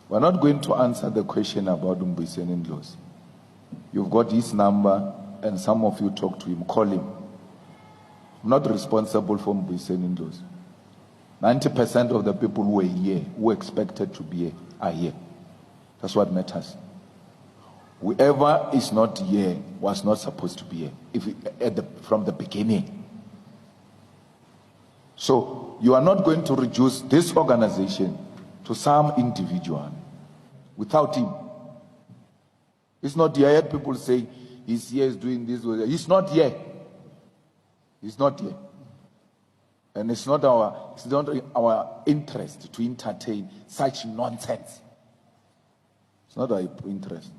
We're not going to answer the question about Mbuyiseni Ndlozi. You've got his number, and some of you talk to him, call him. I'm not responsible for Mbuyiseni Ndlozi. 90% of the people who were here, who expected to be here, are here. That's what matters. Whoever is not here was not supposed to be here from the beginning. So you are not going to reduce this organization to some individual without him. He's not here. I heard people say he's here, he's doing this. He's not here. He's not here. And it's not our interest to entertain such nonsense. It's not our interest.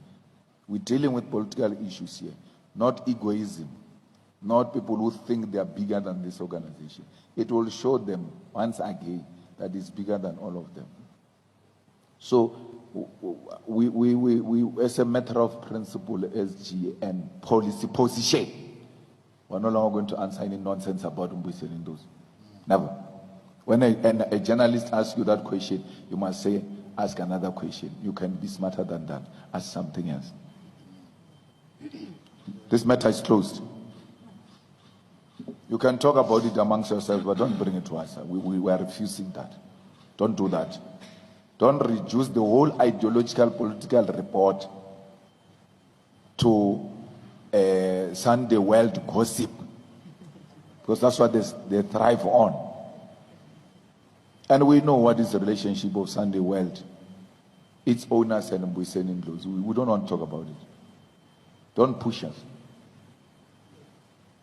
We're dealing with political issues here, not egoism, not people who think they are bigger than this organization. It will show them once again that it's bigger than all of them. So we as a matter of principle, SG and policy position, we're no longer going to answer any nonsense about Mbuyiseni Ndlozi. Never. When a journalist asks you that question, you must say, ask another question. You can be smarter than that. Ask something else. This matter is closed. You can talk about it amongst yourselves, but don't bring it to us. We are refusing that. Don't do that. Don't reduce the whole ideological political report to Sunday world gossip, because that's what they thrive on. And we know what is the relationship of Sunday world, its owners and Mbuyiseni Ndlozi. We don't want to talk about it. Don't push us.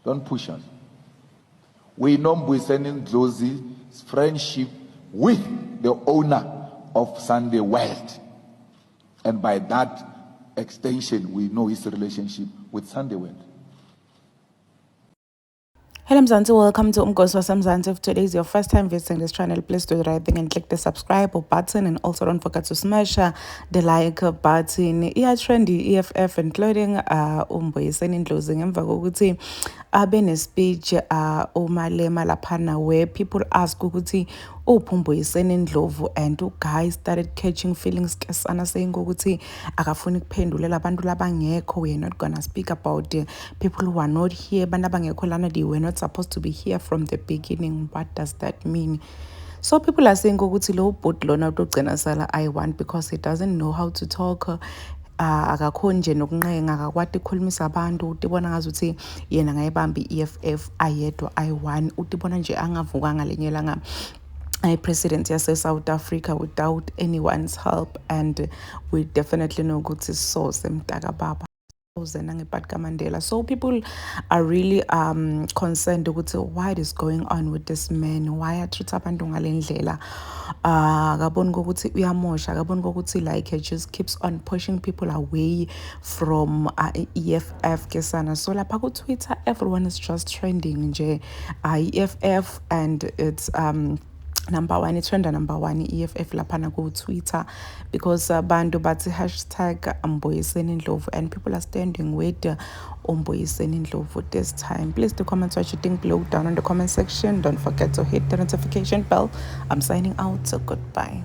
Don't push us. We know Mbuyiseni Ndlozi's friendship with the owner of Sunday World. And by that extension, we know his relationship with Sunday World. Hello Mzansi, welcome to Umgosi Mzansi. If today is your first time visiting this channel, please do the right thing and click the subscribe button, and also don't forget to smash the like button. Yeah, trendy EFF including Mbuyiseni Ndlozi ngemva kokuthi abe ne speech Malema laphana, where people ask ukuthi Mbuyiseni Ndlovu, and guys started catching feelings kesana, saying ukuthi akafuni kuphendulela abantu labangekho. We are not gonna speak about people who are not here. Bana bangekho lana, they were not supposed to be here from the beginning. What does that mean? So people are saying ukuthi lo bot lona utogcina sala I1 because he doesn't know how to talk. Akakho nje nokunqenga, akakwati ukukhulumisa abantu. Utibona ngazuthi yena ngayibamba iEFF ayedwa I1. Utibona nje angavukanga lenye langa president yase South Africa without anyone's help, and we definitely know ukuthi source emtaka baba. So people are really concerned with what is going on with this man. Why are treat abantu ngalendlela? Akaboni ukuthi uyamosha, akaboni ukuthi like he just keeps on pushing people away from EFF kesana. So lapha ku Twitter everyone is just trending nje EFF, and it's number one, it's trend number one EFF lapana go Twitter, because bandu bati hashtag Mbuyiseni Ndlovu, and people are standing with Mbuyiseni Ndlovu this time. Please do comment what you think below down in the comment section. Don't forget to hit the notification bell. I'm signing out, so goodbye.